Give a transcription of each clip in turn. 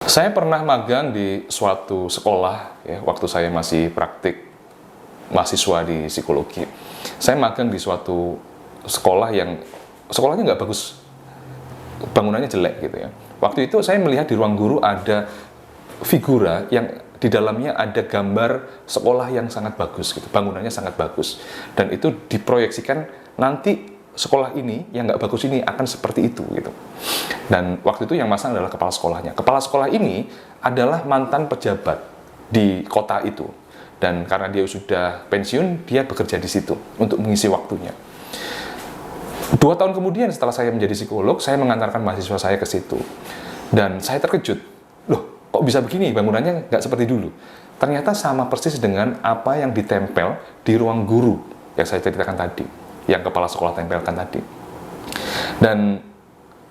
Saya pernah magang di suatu sekolah, ya, waktu saya masih praktik mahasiswa di psikologi. Saya magang di suatu sekolah yang sekolahnya nggak bagus, bangunannya jelek gitu ya. Waktu itu saya melihat di ruang guru ada figura yang di dalamnya ada gambar sekolah yang sangat bagus gitu, bangunannya sangat bagus, dan itu diproyeksikan nanti sekolah ini yang nggak bagus ini akan seperti itu gitu. Dan waktu itu yang masang adalah kepala sekolahnya. Kepala sekolah ini adalah mantan pejabat di kota itu, dan karena dia sudah pensiun, dia bekerja di situ untuk mengisi waktunya. 2 tahun kemudian setelah saya menjadi psikolog, saya mengantarkan mahasiswa saya ke situ, dan saya terkejut, loh kok bisa begini, bangunannya nggak seperti dulu. Ternyata sama persis dengan apa yang ditempel di ruang guru yang saya ceritakan tadi, yang kepala sekolah tempelkan tadi. Dan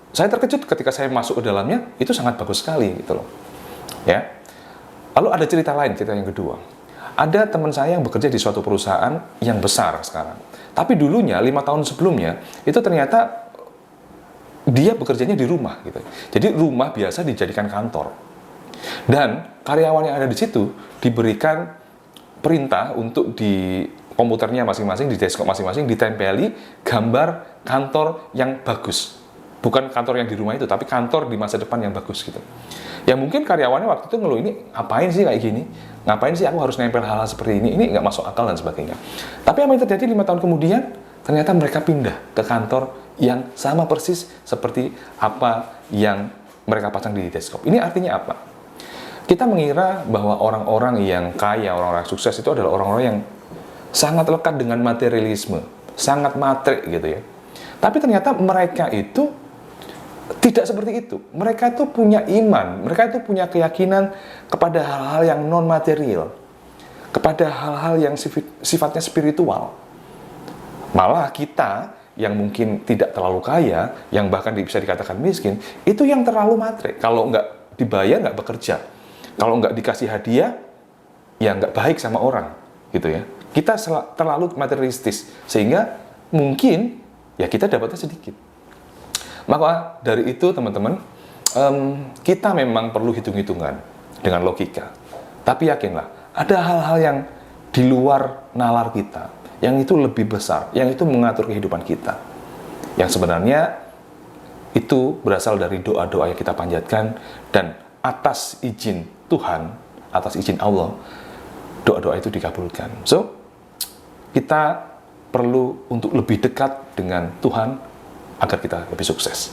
saya terkejut ketika saya masuk ke dalamnya, itu sangat bagus sekali gitu loh. Ya. Lalu ada cerita lain, cerita yang kedua. Ada teman saya yang bekerja di suatu perusahaan yang besar sekarang. Tapi dulunya, 5 tahun sebelumnya, itu ternyata dia bekerjanya di rumah gitu. Jadi rumah biasa dijadikan kantor. Dan karyawan yang ada di situ diberikan perintah untuk di komputernya masing-masing, di desktop masing-masing ditempeli gambar kantor yang bagus. Bukan kantor yang di rumah itu, tapi kantor di masa depan yang bagus gitu. Ya mungkin karyawannya waktu itu ngeluh, ini ngapain sih kayak gini? Ngapain sih aku harus nempel hal-hal seperti ini? Ini nggak masuk akal dan sebagainya. Tapi apa yang terjadi 5 tahun kemudian? Ternyata mereka pindah ke kantor yang sama persis seperti apa yang mereka pasang di desktop. Ini artinya apa? Kita mengira bahwa orang-orang yang kaya, orang-orang sukses itu adalah orang-orang yang sangat lekat dengan materialisme, sangat matre gitu ya. Tapi ternyata mereka itu tidak seperti itu. Mereka itu punya iman, mereka itu punya keyakinan kepada hal-hal yang non-material, kepada hal-hal yang sifatnya spiritual. Malah kita yang mungkin tidak terlalu kaya, yang bahkan bisa dikatakan miskin, itu yang terlalu matre. Kalau nggak dibayar, nggak bekerja. Kalau nggak dikasih hadiah, ya nggak baik sama orang, gitu ya. Kita terlalu materialistis, sehingga mungkin ya kita dapatnya sedikit. Maka dari itu teman-teman, kita memang perlu hitung-hitungan dengan logika. Tapi yakinlah, ada hal-hal yang di luar nalar kita, yang itu lebih besar, yang itu mengatur kehidupan kita. Yang sebenarnya itu berasal dari doa-doa yang kita panjatkan, dan atas izin Tuhan, atas izin Allah, doa-doa itu dikabulkan. So, kita perlu untuk lebih dekat dengan Tuhan agar kita lebih sukses.